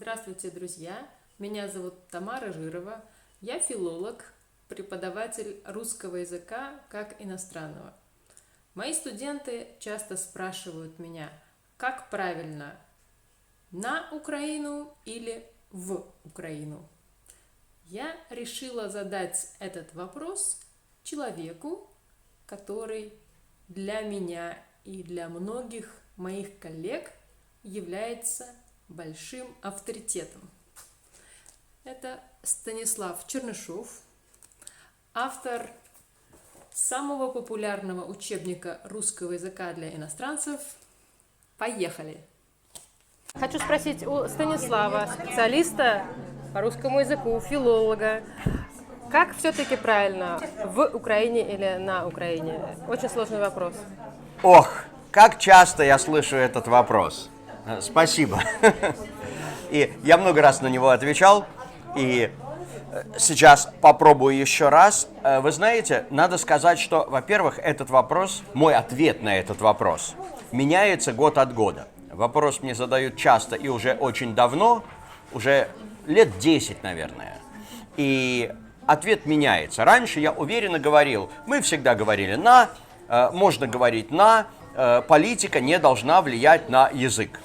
Здравствуйте, друзья! Меня зовут Тамара Жирова. Я филолог, преподаватель русского языка как иностранного. Мои студенты часто спрашивают меня, как правильно на Украину или в Украину. Я решила задать этот вопрос человеку, который для меня и для многих моих коллег является большим авторитетом. Это Станислав Чернышов, автор самого популярного учебника русского языка для иностранцев. Поехали! Хочу спросить у Станислава, специалиста по русскому языку, филолога, как все-таки правильно, в Украине или на Украине? Очень сложный вопрос. Ох, как часто я слышу этот вопрос. Спасибо. И я много раз на него отвечал, и сейчас попробую еще раз. Вы знаете, надо сказать, что, во-первых, этот вопрос, мой ответ на этот вопрос, меняется год от года. Вопрос мне задают часто и уже очень давно, уже лет 10, наверное. И ответ меняется. Раньше я уверенно говорил, мы всегда говорили «на», можно говорить «на», политика не должна влиять на язык.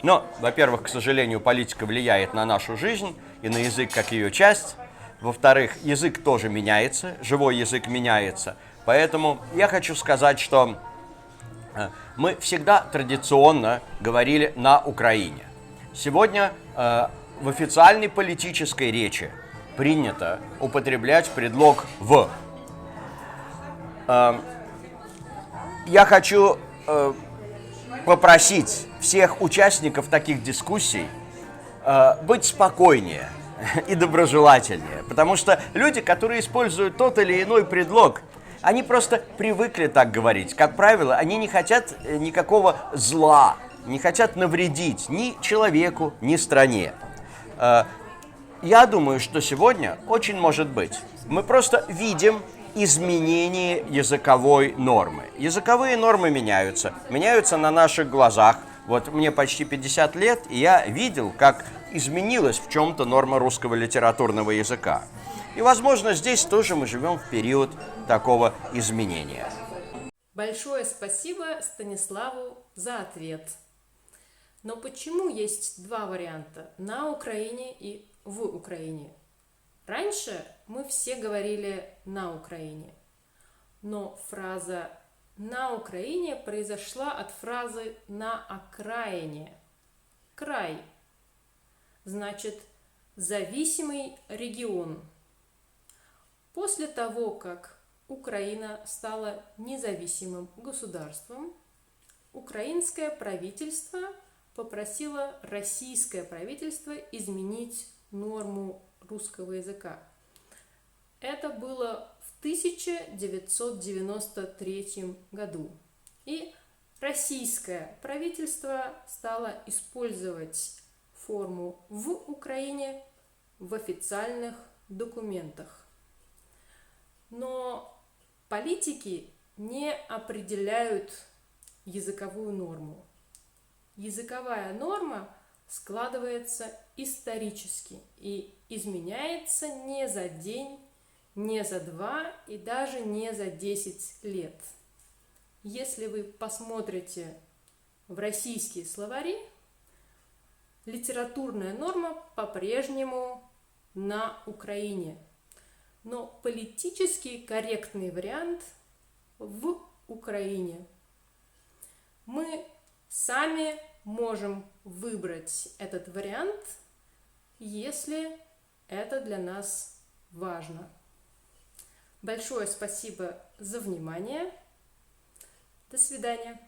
Но, во-первых, к сожалению, политика влияет на нашу жизнь и на язык как ее часть. Во-вторых, язык тоже меняется, живой язык меняется. Поэтому я хочу сказать, что мы всегда традиционно говорили на Украине. Сегодня в официальной политической речи принято употреблять предлог «в». Я хочу попросить всех участников таких дискуссий быть спокойнее и доброжелательнее, потому что люди, которые используют тот или иной предлог, они просто привыкли так говорить. Как правило, они не хотят никакого зла, не хотят навредить ни человеку, ни стране. Я думаю, что сегодня очень может быть. Мы просто видим изменение языковой нормы. Языковые нормы меняются на наших глазах. Вот мне почти 50 лет, и я видел, как изменилась в чем-то норма русского литературного языка. И, возможно, здесь тоже мы живем в период такого изменения. Большое спасибо Станиславу за ответ. Но почему есть два варианта – на Украине и в Украине? Раньше мы все говорили «на Украине», но фраза «на Украине» произошла от фразы «на окраине». Край. Значит, зависимый регион. После того, как Украина стала независимым государством, украинское правительство попросило российское правительство изменить норму русского языка. Это было в 1993 году. И российское правительство стало использовать форму «в Украине» в официальных документах. Но политики не определяют языковую норму. Языковая норма складывается исторически и изменяется не за день, не за 2 и даже не за 10 лет. Если вы посмотрите в российские словари, литературная норма по-прежнему на Украине. Но политически корректный вариант в Украине. Мы сами можем выбрать этот вариант, если это для нас важно. Большое спасибо за внимание. До свидания.